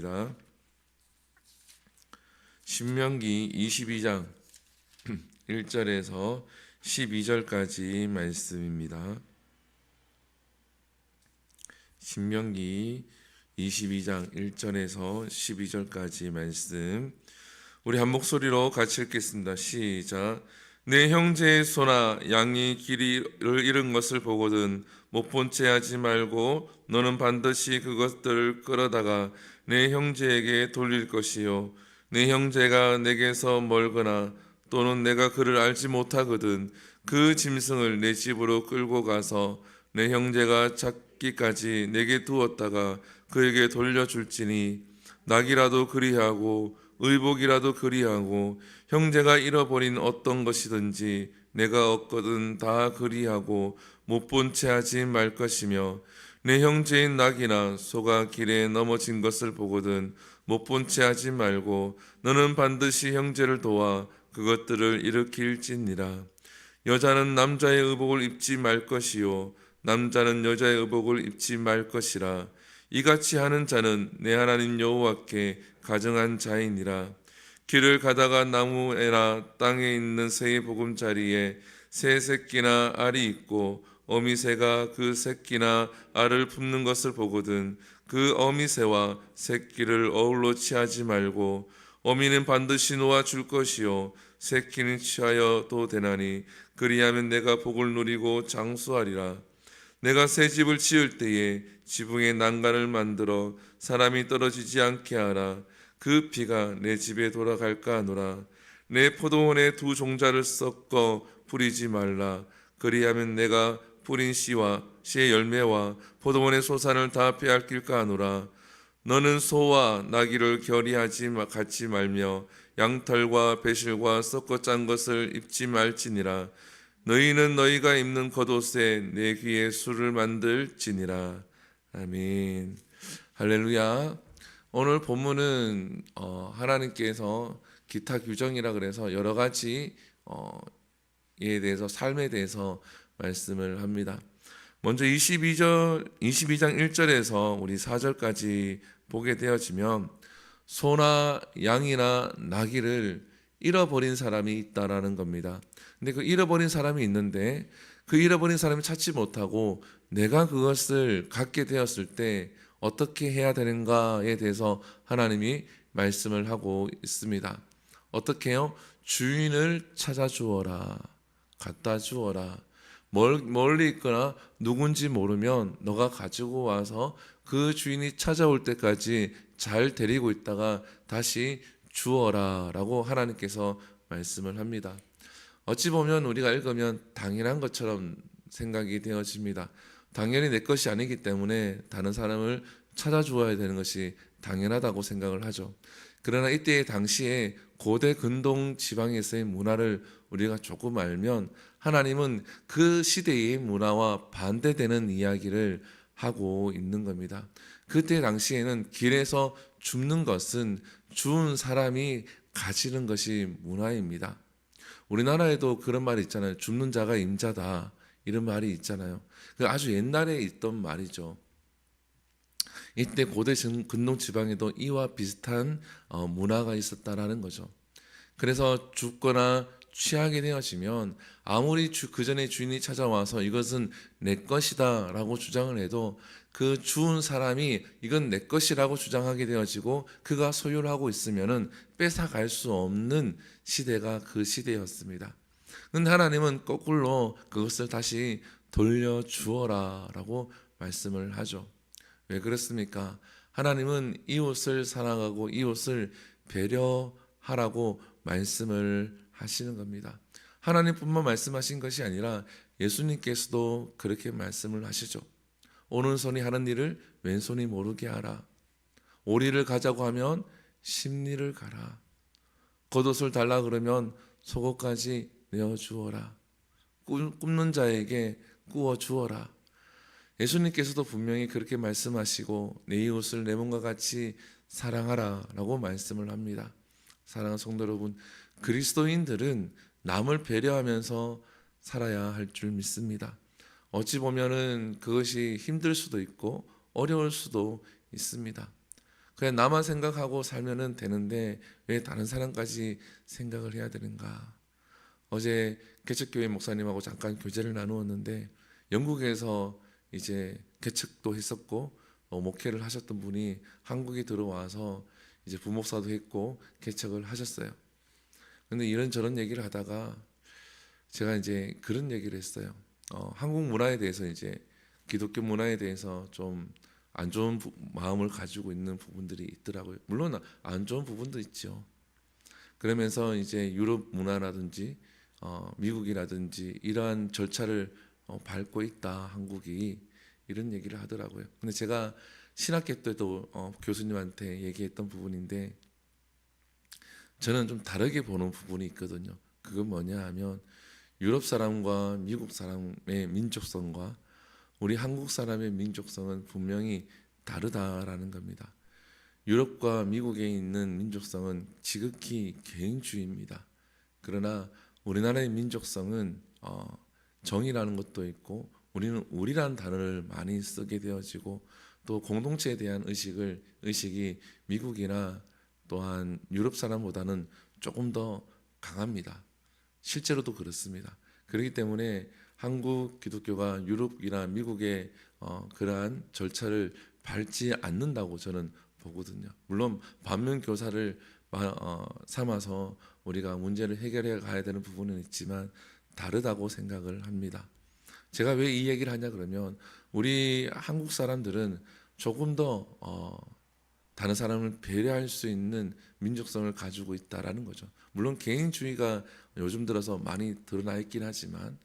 하겠습니다. 신명기 22장 1절에서 12절까지 말씀입니다. 신명기 22장 1절에서 12절까지 말씀, 우리 한 목소리로 같이 읽겠습니다. 시작. 내 형제의 소나 양이 길이를 잃은 것을 보거든 못 본 채 하지 말고 너는 반드시 그것들을 끌어다가 내 형제에게 돌릴 것이요, 내 형제가 내게서 멀거나 또는 내가 그를 알지 못하거든 그 짐승을 내 집으로 끌고 가서 내 형제가 잡기까지 내게 두었다가 그에게 돌려줄지니, 낙이라도 그리하고 의복이라도 그리하고 형제가 잃어버린 어떤 것이든지 내가 얻거든 다 그리하고 못 본 채 하지 말 것이며, 내 형제인 낙이나 소가 길에 넘어진 것을 보거든 못 본 채 하지 말고 너는 반드시 형제를 도와 그것들을 일으킬지니라. 여자는 남자의 의복을 입지 말 것이요 남자는 여자의 의복을 입지 말 것이라. 이같이 하는 자는 내 하나님 여호와께 가증한 자이니라. 길을 가다가 나무에나 땅에 있는 새의 보금자리에 새 새끼나 알이 있고 어미새가 그 새끼나 알을 품는 것을 보거든 그 어미새와 새끼를 어울러 취하지 말고 어미는 반드시 놓아 줄 것이요 새끼는 취하여도 되나니 그리하면 내가 복을 누리고 장수하리라. 내가 새 집을 지을 때에 지붕에 난간을 만들어 사람이 떨어지지 않게 하라. 그 비가 내 집에 돌아갈까 하노라. 내 포도원에 두 종자를 섞어 뿌리지 말라. 그리하면 내가 뿌린 씨와 씨의 열매와 포도원의 소산을 다 빼앗길까 하노라. 너는 소와 나귀를 결의하지 갖지 말며 양털과 배실과 섞어 짠 것을 입지 말지니라. 너희는 너희가 입는 겉옷에 내 귀에 술을 만들지니라. 아멘. 할렐루야. 오늘 본문은 하나님께서 기타 규정이라 그래서 여러 가지 에 대해서, 삶에 대해서 말씀을 합니다. 먼저 22장 1절에서 우리 4절까지 보게 되어지면 소나 양이나 나귀를 잃어버린 사람이 있다라는 겁니다. 근데 그 잃어버린 사람이 있는데 그 잃어버린 사람이 찾지 못하고 내가 그것을 갖게 되었을 때 어떻게 해야 되는가에 대해서 하나님이 말씀을 하고 있습니다. 어떻게 해요? 주인을 찾아 주어라. 갖다 주어라. 멀리 있거나 누군지 모르면 너가 가지고 와서 그 주인이 찾아올 때까지 잘 데리고 있다가 다시 주어라 라고 하나님께서 말씀을 합니다. 어찌 보면 우리가 읽으면 당연한 것처럼 생각이 되어집니다. 당연히 내 것이 아니기 때문에 다른 사람을 찾아주어야 되는 것이 당연하다고 생각을 하죠. 그러나 이때 당시에 고대 근동 지방에서의 문화를 우리가 조금 알면 하나님은 그 시대의 문화와 반대되는 이야기를 하고 있는 겁니다. 그때 당시에는 길에서 줍는 것은 주운 사람이 가지는 것이 문화입니다. 우리나라에도 그런 말이 있잖아요. 줍는 자가 임자다, 이런 말이 있잖아요. 아주 옛날에 있던 말이죠. 이때 고대 근동 지방에도 이와 비슷한 문화가 있었다라는 거죠. 그래서 줍거나 취하게 되어지면 아무리 그 전에 주인이 찾아와서 이것은 내 것이다 라고 주장을 해도 그 주운 사람이 이건 내 것이라고 주장하게 되어지고 그가 소유를 하고 있으면은 뺏어갈 수 없는 시대가 그 시대였습니다. 그런데 하나님은 거꾸로 그것을 다시 돌려주어라 라고 말씀을 하죠. 왜 그렇습니까? 하나님은 이웃을 사랑하고 이웃을 배려하라고 말씀을 하시는 겁니다. 하나님뿐만 말씀하신 것이 아니라 예수님께서도 그렇게 말씀을 하시죠. 오른손이 하는 일을 왼손이 모르게 하라. 오리를 가자고 하면 십리를 가라. 겉옷을 달라 그러면 속옷까지 내어주어라. 굽는 자에게 구워주어라. 예수님께서도 분명히 그렇게 말씀하시고 내 이웃을 내 몸과 같이 사랑하라 라고 말씀을 합니다. 사랑하는 성도 여러분, 그리스도인들은 남을 배려하면서 살아야 할 줄 믿습니다. 어찌 보면은 그것이 힘들 수도 있고 어려울 수도 있습니다. 그냥 나만 생각하고 살면은 되는데 왜 다른 사람까지 생각을 해야 되는가? 어제 개척교회 목사님하고 잠깐 교제를 나누었는데 영국에서 이제 개척도 했었고 목회를 하셨던 분이 한국에 들어와서 이제 부목사도 했고 개척을 하셨어요. 근데 이런저런 얘기를 하다가 제가 이제 그런 얘기를 했어요. 한국 문화에 대해서 이제 기독교 문화에 대해서 좀 안 좋은 마음을 가지고 있는 부분들이 있더라고요. 물론 안 좋은 부분도 있죠. 그러면서 이제 유럽 문화라든지 미국이라든지 이러한 절차를 밟고 있다 한국이 이런 얘기를 하더라고요. 근데 제가 신학교 때도 교수님한테 얘기했던 부분인데 저는 좀 다르게 보는 부분이 있거든요. 그건 뭐냐 하면 유럽 사람과 미국 사람의 민족성과 우리 한국 사람의 민족성은 분명히 다르다라는 겁니다. 유럽과 미국에 있는 민족성은 지극히 개인주의입니다. 그러나 우리나라의 민족성은 정이라는 것도 있고 우리는 우리라는 단어를 많이 쓰게 되어지고 또 공동체에 대한 의식이 미국이나 또한 유럽 사람보다는 조금 더 강합니다. 실제로도 그렇습니다. 그렇기 때문에 한국 기독교가 유럽이나 미국의 그러한 절차를 밟지 않는다고 저는 보거든요. 물론 반면 교사를 삼아서 우리가 문제를 해결해 가야 되는 부분은 있지만 다르다고 생각을 합니다. 제가 왜 이 얘기를 하냐 그러면 우리 한국 사람들은 조금 더 다른 사람을 배려할 수 있는 민족성을 가지고 있다라는 거죠. 물론 개인주의가 요즘 들어서 많이 드러나 있긴 하지만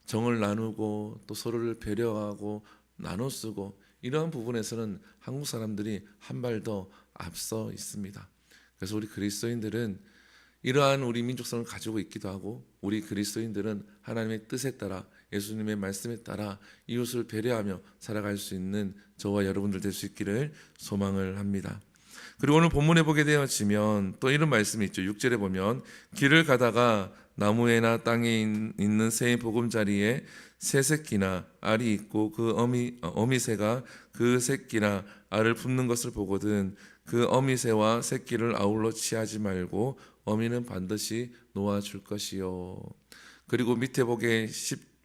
정을 나누고 또 서로를 배려하고 나눠 쓰고 이러한 부분에서는 한국 사람들이 한 발 더 앞서 있습니다. 그래서 우리 그리스도인들은 이러한 우리 민족성을 가지고 있기도 하고 우리 그리스도인들은 하나님의 뜻에 따라 예수님의 말씀에 따라 이웃을 배려하며 살아갈 수 있는 저와 여러분들 될 수 있기를 소망을 합니다. 그리고 오늘 본문에 보게 되어지면 또 이런 말씀이 있죠. 6절에 보면 길을 가다가 나무에나 땅에 있는 새 보금자리에 새 새끼나 알이 있고 그 어미새가 그 새끼나 알을 품는 것을 보거든 그 어미새와 새끼를 아울러 취하지 말고 어미는 반드시 놓아줄 것이요. 그리고 밑에 보게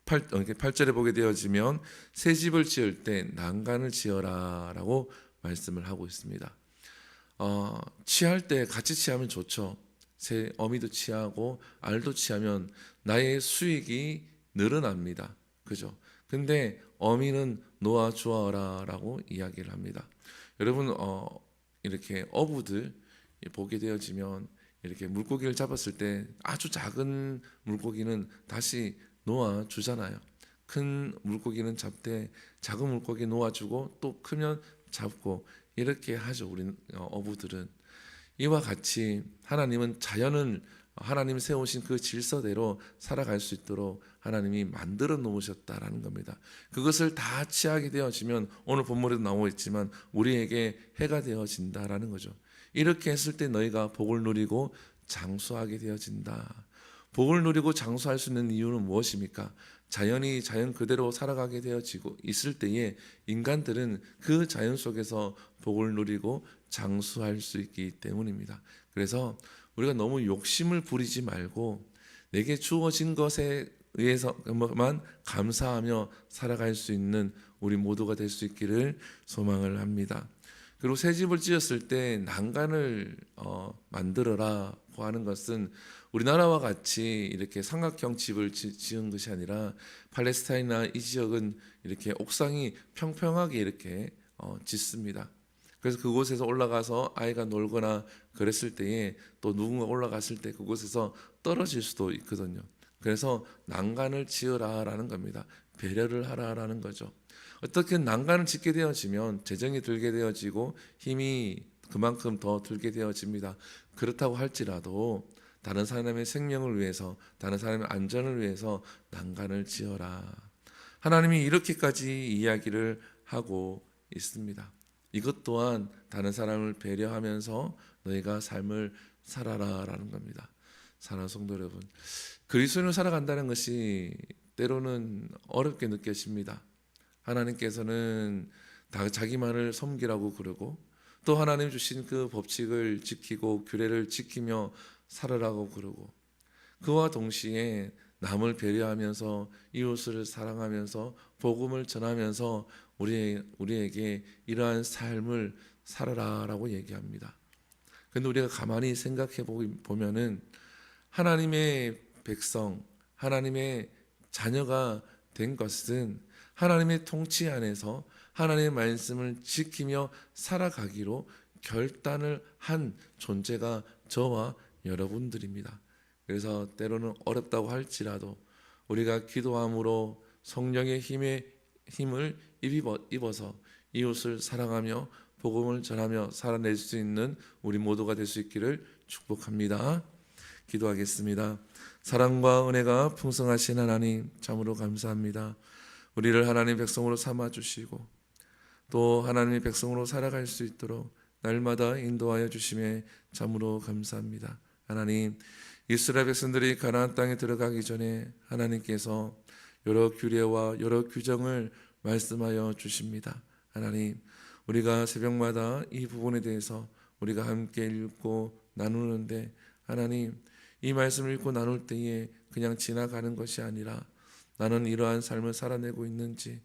8절에 보게 되어지면 새 집을 지을 때 난간을 지어라 라고 말씀을 하고 있습니다. 취할 때 같이 취하면 좋죠. 새 어미도 취하고 알도 취하면 나의 수익이 늘어납니다. 그죠? 근데 어미는 놓아 주어라라고 이야기를 합니다. 여러분 이렇게 어부들 보게 되어지면 이렇게 물고기를 잡았을 때 아주 작은 물고기는 다시 놓아 주잖아요. 큰 물고기는 잡되 작은 물고기 놓아주고 또 크면 잡고 이렇게 하죠. 우리 어부들은 이와 같이 하나님은 자연을 하나님 세우신 그 질서대로 살아갈 수 있도록 하나님이 만들어 놓으셨다라는 겁니다. 그것을 다 취하게 되어지면 오늘 본문에도 나오고 있지만 우리에게 해가 되어진다라는 거죠. 이렇게 했을 때 너희가 복을 누리고 장수하게 되어진다. 복을 누리고 장수할 수 있는 이유는 무엇입니까? 자연이 자연 그대로 살아가게 되어지고 있을 때에 인간들은 그 자연 속에서 복을 누리고 장수할 수 있기 때문입니다. 그래서 우리가 너무 욕심을 부리지 말고 내게 주어진 것에 의해서만 감사하며 살아갈 수 있는 우리 모두가 될 수 있기를 소망을 합니다. 그리고 새 집을 지었을 때 난간을 만들어라고 하는 것은 우리나라와 같이 이렇게 삼각형 집을 지은 것이 아니라 팔레스타인이나 이 지역은 이렇게 옥상이 평평하게 이렇게 짓습니다. 그래서 그곳에서 올라가서 아이가 놀거나 그랬을 때에 또 누군가 올라갔을 때 그곳에서 떨어질 수도 있거든요. 그래서 난간을 지으라라는 겁니다. 배려를 하라라는 거죠. 어떻게 난간을 짓게 되어지면 재정이 들게 되어지고 힘이 그만큼 더 들게 되어집니다. 그렇다고 할지라도 다른 사람의 생명을 위해서 다른 사람의 안전을 위해서 난간을 지어라. 하나님이 이렇게까지 이야기를 하고 있습니다. 이것 또한 다른 사람을 배려하면서 너희가 삶을 살아라라는 겁니다. 사랑하는 성도 여러분, 그리스도인으로 살아간다는 것이 때로는 어렵게 느껴집니다. 하나님께서는 자기만을 섬기라고 그러고 또 하나님 주신 그 법칙을 지키고 규례를 지키며 살으라고 그러고, 그와 동시에 남을 배려하면서 이웃을 사랑하면서 복음을 전하면서 우리에게 이러한 삶을 살아라라고 얘기합니다. 근데 우리가 가만히 생각해 보면은 하나님의 백성, 하나님의 자녀가 된 것은 하나님의 통치 안에서 하나님의 말씀을 지키며 살아가기로 결단을 한 존재가 저와 여러분들입니다. 그래서 때로는 어렵다고 할지라도 우리가 기도함으로 성령의 힘을 입어서 이웃을 사랑하며 복음을 전하며 살아낼 수 있는 우리 모두가 될 수 있기를 축복합니다. 기도하겠습니다. 사랑과 은혜가 풍성하신 하나님, 참으로 감사합니다. 우리를 하나님 백성으로 삼아주시고 또 하나님의 백성으로 살아갈 수 있도록 날마다 인도하여 주심에 참으로 감사합니다. 하나님, 이스라엘 백성들이 가나안 땅에 들어가기 전에 하나님께서 여러 규례와 여러 규정을 말씀하여 주십니다. 하나님, 우리가 새벽마다 이 부분에 대해서 우리가 함께 읽고 나누는데, 하나님, 이 말씀을 읽고 나눌 때에 그냥 지나가는 것이 아니라 나는 이러한 삶을 살아내고 있는지,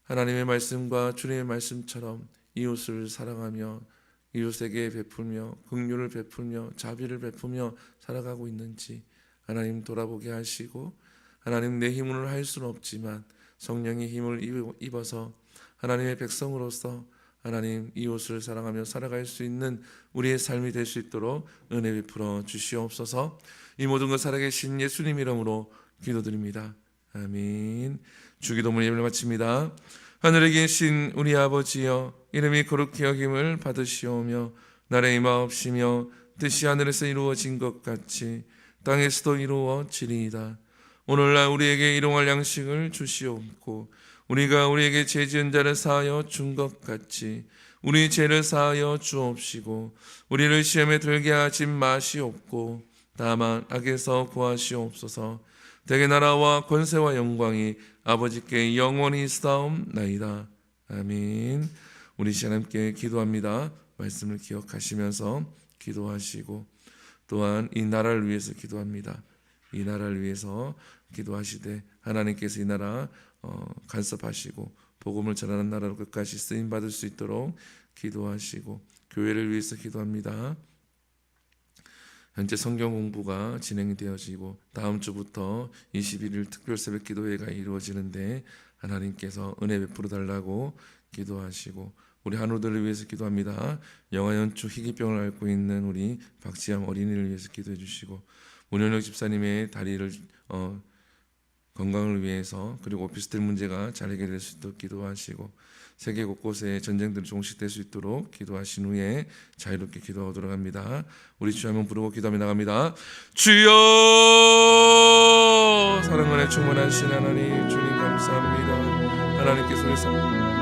하나님의 말씀과 주님의 말씀처럼 이웃을 사랑하며 이웃에게 베풀며 긍휼을 베풀며 자비를 베풀며 살아가고 있는지 하나님 돌아보게 하시고, 하나님 내 힘으로 할 수는 없지만 성령의 힘을 입어서 하나님의 백성으로서 하나님 이웃을 사랑하며 살아갈 수 있는 우리의 삶이 될 수 있도록 은혜 베풀어 주시옵소서. 이 모든 것 살아계신 예수님 이름으로 기도드립니다. 아멘. 주기도문 예배를 마칩니다. 하늘에 계신 우리 아버지여, 이름이 거룩히 여김을 받으시오며 나라의 임하옵시며 뜻이 하늘에서 이루어진 것 같이 땅에서도 이루어지리이다. 오늘날 우리에게 일용할 양식을 주시옵고 우리가 우리에게 죄 지은 자를 사하여 준 것 같이 우리 죄를 사하여 주옵시고 우리를 시험에 들게 하지 마시옵고 다만 악에서 구하시옵소서. 대개 나라와 권세와 영광이 아버지께 영원히 있사옵나이다. 아멘. 우리 시간 함께 기도합니다. 말씀을 기억하시면서 기도하시고 또한 이 나라를 위해서 기도합니다. 이 나라를 위해서 기도하시되 하나님께서 이 나라 간섭하시고 복음을 전하는 나라로 끝까지 쓰임 받을 수 있도록 기도하시고 교회를 위해서 기도합니다. 현재 성경 공부가 진행이 되어지고 다음 주부터 21일 특별 새벽 기도회가 이루어지는데 하나님께서 은혜 베풀어 달라고 기도하시고 우리 한우들을 위해서 기도합니다. 영아연추 희귀병을 앓고 있는 우리 박지암 어린이를 위해서 기도해 주시고 문현혁 집사님의 다리를 건강을 위해서 그리고 오피스텔 문제가 잘 해결될 수 있도록 기도하시고 세계 곳곳에 전쟁들이 종식될 수 있도록 기도하신 후에 자유롭게 기도하도록 합니다. 우리 주여 한번 부르고 기도하며 나갑니다. 주여, 사랑 은혜 충만하신 하나님, 주님 감사합니다. 하나님께서 우리 삶